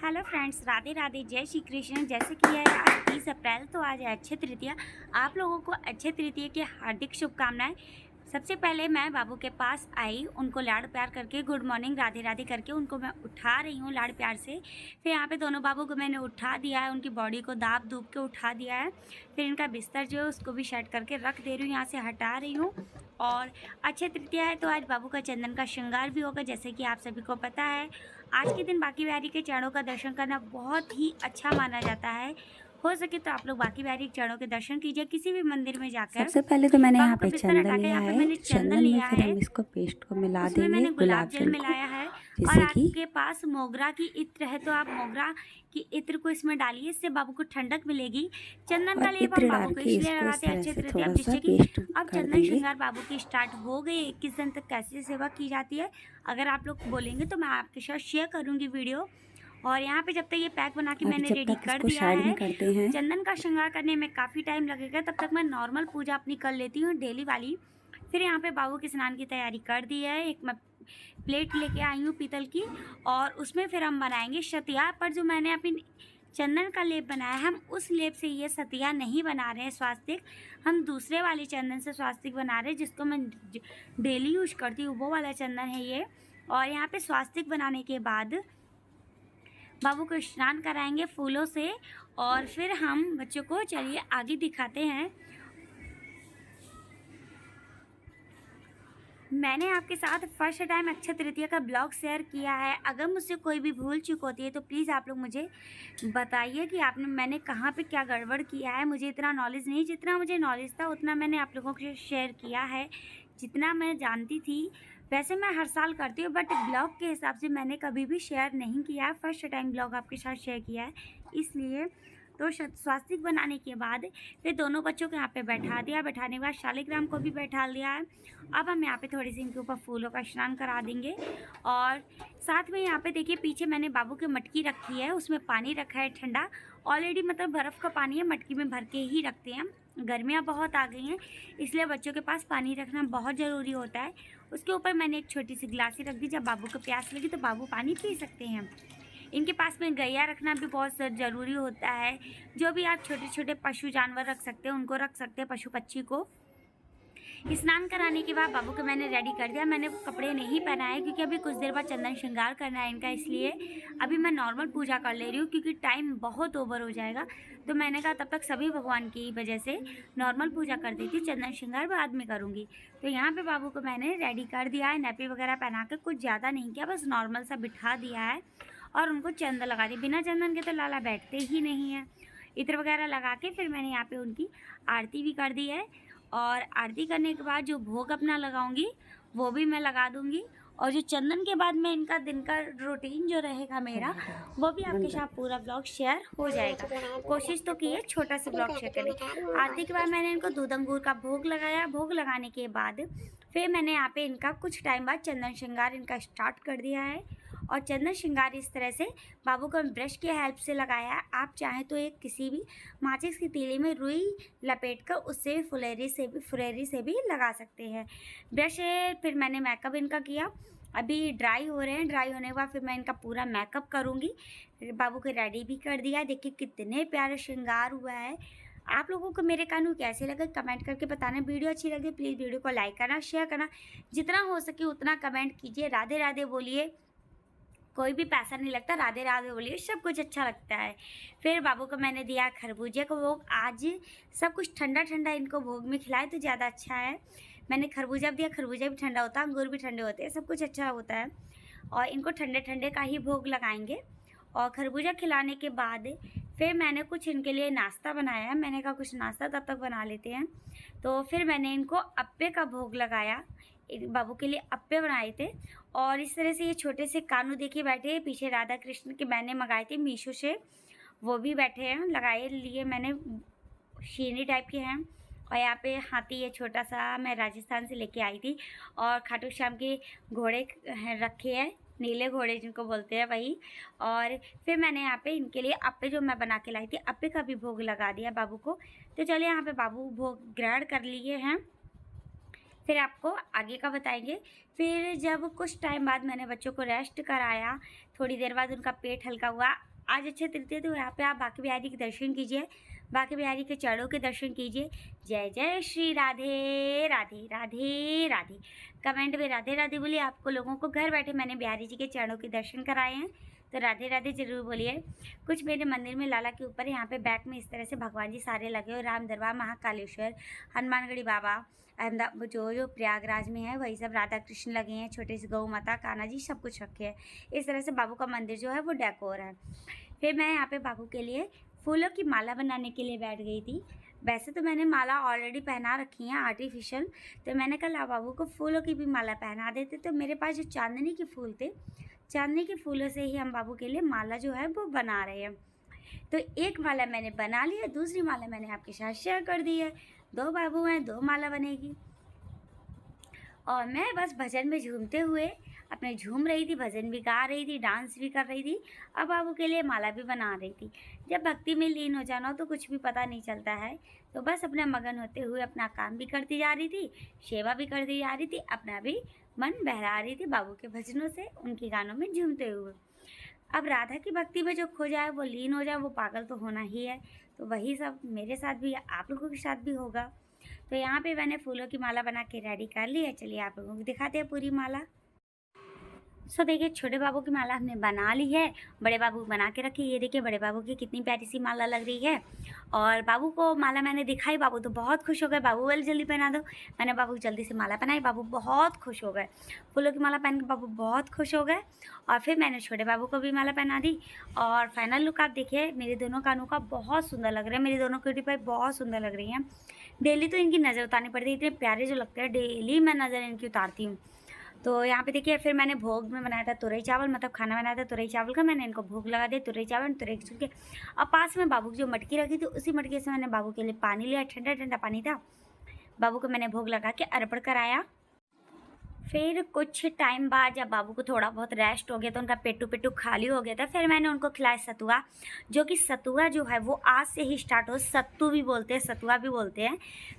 Hello friends, Radhe Radhe, जय श्री कृष्ण। जैसे कि है आज 30 अप्रैल, तो आज है अक्षय तृतीया। आप लोगों को अक्षय तृतीया की हार्दिक शुभकामनाएं। सबसे पहले मैं बाबू के पास आई, उनको लाड़ प्यार करके गुड मॉर्निंग राधे राधे करके उनको मैं उठा रही हूँ लाड़ प्यार से। फिर यहाँ पे दोनों बाबू को मैंने उठा दिया है, उनकी बॉडी को दाब दूब के उठा दिया है। फिर इनका बिस्तर जो है उसको भी सेट करके रख दे रही हूँ, यहाँ से हटा रही हूँ। और अक्षय तृतीया है तो आज बाबू का चंदन का श्रृंगार भी होगा। जैसे कि आप सभी को पता है, आज के दिन बांके बिहारी के चरणों का दर्शन करना बहुत ही अच्छा माना जाता है। हो सके तो आप लोग बांके बिहारी के चरणों के दर्शन कीजिए किसी भी मंदिर में जाकर। सबसे पहले तो मैंने बाबू यहाँ का पे बिस्तर चंदन हटा के लिया यहाँ पे है। मैंने चंदन चंदन में लिया फिर है, हम इसको पेस्ट को मिला उसमें देंगे, मैंने गुलाब जल जल को, मिलाया है। और जिससे कि आपके पास मोगरा की इत्र है तो आप मोगरा की इत्र को इसमें डालिए, इससे बाबू को ठंडक मिलेगी। चंदन का और लेप हम इत्र बाबू डाल को के इसलिए इसको इस लगाते हैं तरह अक्षय से तृतीया, थोड़ा सा जिससे कि पेस्ट अब कर चंदन देंगे। श्रृंगार बाबू की स्टार्ट हो गई। 21 दिन तक कैसे सेवा की जाती है, अगर आप लोग बोलेंगे तो मैं आपके साथ शेयर करूँगी वीडियो। और यहाँ पे जब तक ये पैक बना के अभी मैंने जब रेडी तक कर इसको दिया साइड में है, करते हैं, चंदन का श्रृंगार करने में काफ़ी टाइम लगेगा, तब तक मैं नॉर्मल पूजा अपनी कर लेती हूँ डेली वाली। फिर यहाँ पे बाबू के स्नान की तैयारी कर दी है। एक मैं प्लेट लेके आई हूँ पीतल की, और उसमें फिर हम बनाएंगे सतिया। पर जो मैंने अपनी चंदन का लेप बनाया है, हम उस लेप से ये सतिया नहीं बना रहे हैं स्वास्तिक, हम दूसरे वाले चंदन से स्वास्तिक बना रहे हैं, जिसको मैं डेली यूज करती हूँ, वो वाला चंदन है ये। और यहाँ पे स्वास्तिक बनाने के बाद बाबू को स्नान कराएंगे फूलों से, और फिर हम बच्चों को चलिए आगे दिखाते हैं। मैंने आपके साथ फर्स्ट टाइम अक्षय तृतीया का ब्लॉग शेयर किया है। अगर मुझसे कोई भी भूल चूक होती है तो प्लीज़ आप लोग मुझे बताइए कि मैंने कहाँ पे क्या गड़बड़ किया है। मुझे इतना नॉलेज नहीं, जितना मुझे नॉलेज था उतना मैंने आप लोगों के शेयर किया है। जितना मैं जानती थी वैसे मैं हर साल करती हूँ, बट ब्लॉग के हिसाब से मैंने कभी भी शेयर नहीं किया है। फर्स्ट टाइम ब्लॉग आपके साथ शेयर किया है इसलिए। तो स्वास्तिक बनाने के बाद फिर दोनों बच्चों को यहाँ पे बैठा दिया। बैठाने के बाद शालिग्राम को भी बैठा दिया है। अब हम यहाँ पे थोड़ी सी इनके ऊपर फूलों का स्नान करा देंगे। और साथ में यहाँ पे देखिए पीछे मैंने बाबू की मटकी रखी है, उसमें पानी रखा है ठंडा ऑलरेडी, मतलब बर्फ़ का पानी है, मटकी में भर के ही रखते हैं। गर्मियाँ बहुत आ गई हैं इसलिए बच्चों के पास पानी रखना बहुत ज़रूरी होता है। उसके ऊपर मैंने एक छोटी सी गिलासी रख दी, जब बाबू को प्यास लगी तो बाबू पानी पी सकते हैं। इनके पास में गैया रखना भी बहुत ज़रूरी होता है। जो भी आप छोटे छोटे पशु जानवर रख सकते हैं उनको रख सकते हैं, पशु पक्षी को। स्नान कराने के बाद बाबू को मैंने रेडी कर दिया। मैंने कपड़े नहीं पहनाए क्योंकि अभी कुछ देर बाद चंदन श्रृंगार करना है इनका, इसलिए अभी मैं नॉर्मल पूजा कर ले रही हूँ क्योंकि टाइम बहुत ओवर हो जाएगा। तो मैंने कहा तब तक सभी भगवान की वजह से नॉर्मल पूजा कर देती हूँ, चंदन श्रृंगार बाद में करूँगी। तो यहाँ पे बाबू को मैंने रेडी कर दिया है, नैपी वगैरह पहना कर, कुछ ज़्यादा नहीं किया, बस नॉर्मल सा बिठा दिया है। और उनको चंदन लगा दिया। बिना चंदन के तो लाला बैठते ही नहीं है। इत्र वगैरह लगा के फिर मैंने यहाँ पे उनकी आरती भी कर दी है। और आरती करने के बाद जो भोग अपना लगाऊंगी वो भी मैं लगा दूंगी। और जो चंदन के बाद में इनका दिन का रूटीन जो रहेगा मेरा, वो भी आपके साथ पूरा ब्लॉग शेयर हो जाएगा। कोशिश तो की है छोटा सा ब्लॉग शेयर करें। आरती के बाद मैंने इनको दूध अंगूर का भोग लगाया। भोग लगाने के बाद फिर मैंने यहाँ पे इनका कुछ टाइम बाद चंदन श्रृंगार इनका स्टार्ट कर दिया है। और चंदन श्रृंगार इस तरह से बाबू को ब्रश की हेल्प से लगाया है। आप चाहें तो एक किसी भी माचिस की तीली में रुई लपेट कर उससे भी फुलेरी से भी लगा सकते हैं। ब्रश फिर मैंने मेकअप इनका किया। अभी ड्राई हो रहे हैं, ड्राई होने के बाद फिर मैं इनका पूरा मेकअप करूँगी। बाबू को रेडी भी कर दिया। देखिए कितने प्यारे श्रृंगार हुआ है। आप लोगों को मेरे कानून कैसे लगे कमेंट करके बताना। वीडियो अच्छी लगे प्लीज़ वीडियो को लाइक करना, शेयर करना, जितना हो सके उतना कमेंट कीजिए। राधे राधे बोलिए, कोई भी पैसा नहीं लगता, राधे राधे बोलिए, सब कुछ अच्छा लगता है। फिर बाबू को मैंने दिया खरबूजे को भोग। आज सब कुछ ठंडा ठंडा इनको भोग में खिलाए तो ज़्यादा अच्छा है। मैंने खरबूजा भी दिया, खरबूजा भी ठंडा होता है, अंगूर भी ठंडे होते हैं, सब कुछ अच्छा होता है। और इनको ठंडे ठंडे का ही भोग लगाएंगे। और खरबूजा खिलाने के बाद फिर मैंने कुछ इनके लिए नाश्ता बनाया। मैंने कहा कुछ नाश्ता तब तक बना लेते हैं। तो फिर मैंने इनको अप्पे का भोग लगाया। बाबू के लिए अप्पे बनाए थे। और इस तरह से ये छोटे से कानू देखिए बैठे। पीछे राधा कृष्ण के मैंने मंगाए थे मीशो से, वो भी बैठे हैं, लगाए लिए मैंने, शीनी टाइप के हैं। और यहाँ पे हाथी है छोटा सा, मैं राजस्थान से लेके आई थी। और खाटू श्याम के घोड़े रखे हैं, नीले घोड़े जिनको बोलते हैं वही। और फिर मैंने यहाँ पे इनके लिए अप्पे जो मैं बना के लाई थी, अप्पे का भी भोग लगा दिया बाबू को। तो चलिए यहाँ पे बाबू भोग ग्रहण कर लिए हैं, फिर आपको आगे का बताएंगे। फिर जब कुछ टाइम बाद मैंने बच्चों को रेस्ट कराया, थोड़ी देर बाद उनका पेट हल्का हुआ, आज अक्षय तृतीया, तो यहाँ पे आप बांके बिहारी के दर्शन कीजिए, बांके बिहारी के चरणों के दर्शन कीजिए। जय जय श्री राधे राधे राधे राधे। कमेंट में राधे राधे बोलिए। आपको लोगों को घर बैठे मैंने बिहारी जी के चरणों के दर्शन कराए हैं, तो राधे राधे जरूर बोलिए। कुछ मेरे मंदिर में लाला के ऊपर यहाँ पे बैक में इस तरह से भगवान जी सारे लगे हुए, राम दरबार, महाकालेश्वर, हनुमानगढ़ी बाबा, अहमदाबाद जो प्रयागराज में है वही सब राधा कृष्ण लगे हैं, छोटे से गौ माता, कान्हा जी, सब कुछ रखे हैं। इस तरह से बाबू का मंदिर जो है वो डेकोर है। फिर मैं यहाँ पे बाबू के लिए फूलों की माला बनाने के लिए बैठ गई थी। वैसे तो मैंने माला ऑलरेडी पहना रखी है आर्टिफिशियल, तो मैंने कहा बाबू को फूलों की भी माला पहना देते। तो मेरे पास जो चांदनी के फूल थे, चांदनी के फूलों से ही हम बाबू के लिए माला जो है वो बना रहे हैं। तो एक माला मैंने बना ली है, दूसरी माला मैंने आपके साथ शेयर कर दी है। 2 बाबू हैं, 2 माला बनेगी। और मैं बस भजन में झूमते हुए अपने झूम रही थी, भजन भी गा रही थी, डांस भी कर रही थी, और बाबू के लिए माला भी बना रही थी। जब भक्ति में लीन हो जाना हो तो कुछ भी पता नहीं चलता है। तो बस अपने मगन होते हुए अपना काम भी करती जा रही थी, सेवा भी करती जा रही थी, अपना भी मन बहला रही थी बाबू के भजनों से, उनके गानों में झूमते हुए। अब राधा की भक्ति में जो खो जाए, वो लीन हो जाए, वो पागल तो होना ही है। तो वही सब मेरे साथ भी, आप लोगों के साथ भी होगा। तो यहाँ पे मैंने फूलों की माला बना के रेडी कर ली है। चलिए आप लोगों को दिखाते हैं पूरी माला। सो देखिए, छोटे बाबू की माला हमने बना ली है, बड़े बाबू बना के रखी। ये देखिए बड़े बाबू की कितनी प्यारी सी माला लग रही है। और बाबू को माला मैंने दिखाई, बाबू तो बहुत खुश हो गए। बाबू वाली जल्दी पहना दो। मैंने बाबू को जल्दी से माला पहनाई, बाबू बहुत खुश हो गए। फूलों की माला पहन के बाबू बहुत खुश हो गए। और फिर मैंने छोटे बाबू को भी माला पहना दी। और फाइनल लुक आप देखिए, मेरे दोनों कानों का बहुत सुंदर लग रहा है। मेरी दोनों क्यूटी पाई बहुत सुंदर लग रही हैं। डेली तो इनकी नज़र उतारनी पड़ती है, इतने प्यारे जो लगते हैं, डेली मैं नज़र इनकी उतारती हूँ। तो यहाँ पे देखिए, फिर मैंने भोग में बनाया था तुरई चावल, मतलब खाना बनाया था तुरई चावल का। मैंने इनको भोग लगा दिया, तुरई चावल, तुरई के छिलके। और पास में बाबू की जो मटकी रखी थी, उसी मटकी से मैंने बाबू के लिए पानी लिया, ठंडा ठंडा पानी था। बाबू को मैंने भोग लगा के अर्पण कराया। फिर कुछ टाइम बाद जब बाबू को थोड़ा बहुत रेस्ट हो गया, तो उनका पेटू खाली हो गया था, फिर मैंने उनको खिलाया सतुआ। जो कि सतुआ जो है वो आज से ही स्टार्ट हो, सत्तू भी बोलते हैं, सतुआ भी बोलते हैं।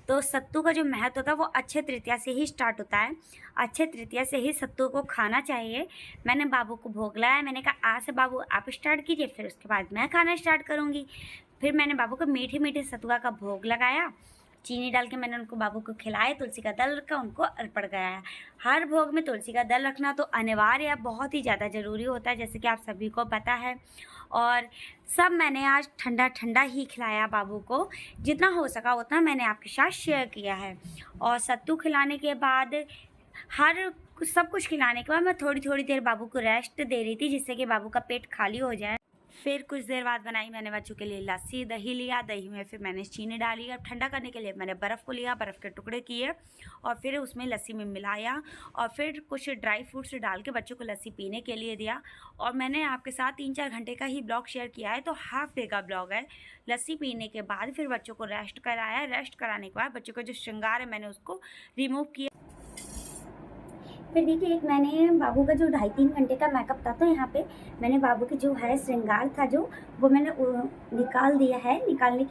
तो सत्तू का जो महत्व होता है वो अक्षय तृतीया से ही स्टार्ट होता है। अक्षय तृतीया से ही सत्तू को खाना चाहिए। मैंने बाबू को भोग लगाया। मैंने कहा आज से बाबू आप स्टार्ट कीजिए, फिर उसके बाद मैं खाना स्टार्ट करूँगी। फिर मैंने बाबू को मीठे मीठे सतुआ का भोग लगाया, चीनी डाल के मैंने उनको बाबू को खिलाया, तुलसी का दल रखा, उनको अर्पण कराया। हर भोग में तुलसी का दल रखना तो अनिवार्य है, बहुत ही ज़्यादा ज़रूरी होता है, जैसे कि आप सभी को पता है। और सब मैंने आज ठंडा ठंडा ही खिलाया बाबू को, जितना हो सका उतना मैंने आपके साथ शेयर किया है। और सत्तू खिलाने के बाद, सब कुछ खिलाने के बाद मैं थोड़ी थोड़ी देर बाबू को रेस्ट दे रही थी, जिससे कि बाबू का पेट खाली हो जाए। फिर कुछ देर बाद बनाई मैंने बच्चों के लिए लस्सी, दही लिया, दही में फिर मैंने चीनी डाली। अब ठंडा करने के लिए मैंने बर्फ़ को लिया, बर्फ़ के टुकड़े किए और फिर उसमें लस्सी में मिलाया, और फिर कुछ ड्राई फ्रूट्स डाल के बच्चों को लस्सी पीने के लिए दिया। और मैंने आपके साथ 3-4 घंटे का ही ब्लॉग शेयर किया है, तो हाफ डे का ब्लॉग है। लस्सी पीने के बाद फिर बच्चों को रेस्ट कराया। रेस्ट कराने के बाद बच्चों का जो श्रृंगार है मैंने उसको रिमूव किया। फिर देखिए, एक मैंने बाबू का जो 2.5-3 घंटे का मेकअप था, तो यहाँ पे मैंने बाबू के जो है श्रृंगार था जो, वो मैंने निकाल दिया है। निकालने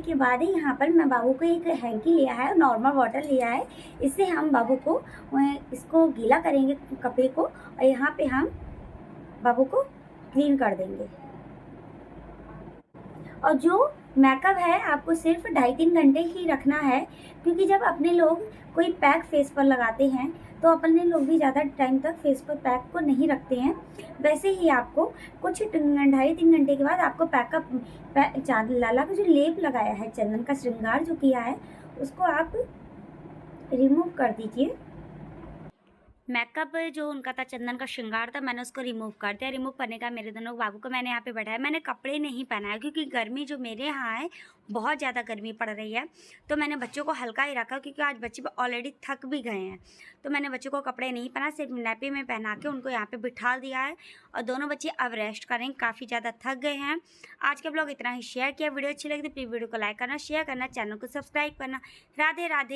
के बाद यहाँ पर मैं बाबू को एक हैंकी लिया है, नॉर्मल वाटर लिया है। इससे हम बाबू को इसको गीला करेंगे कपड़े को, और यहाँ पे हम बाबू को क्लीन कर देंगे। और जो मेकअप है आपको सिर्फ 2.5-3 घंटे ही रखना है, क्योंकि जब अपने लोग कोई पैक फेस पर लगाते हैं तो अपने लोग भी ज़्यादा टाइम तक फेस पर पैक को नहीं रखते हैं। वैसे ही आपको कुछ 2.5-3 घंटे के बाद आपको लाला का जो लेप लगाया है, चंदन का श्रृंगार जो किया है, उसको आप रिमूव कर दीजिए। मेकअप जो उनका था, चंदन का श्रृंगार था, मैंने उसको रिमूव कर दिया। रिमूव करने का मेरे दोनों बाबू को मैंने यहाँ पे बैठाया। मैंने कपड़े नहीं पहनाया, क्योंकि गर्मी जो मेरे यहाँ है, बहुत ज़्यादा गर्मी पड़ रही है, तो मैंने बच्चों को हल्का ही रखा, क्योंकि आज बच्चे ऑलरेडी थक भी गए हैं। तो मैंने बच्चों को कपड़े नहीं पहना, सिर्फ नैपी में पहना के उनको यहाँ पे बिठा दिया है। और दोनों बच्चे अब रेस्ट करेंगे, काफ़ी ज़्यादा थक गए हैं। आज का ब्लॉग इतना ही शेयर किया। वीडियो अच्छी लगी तो प्लीज़ वीडियो को लाइक करना, शेयर करना, चैनल को सब्सक्राइब करना। राधे राधे।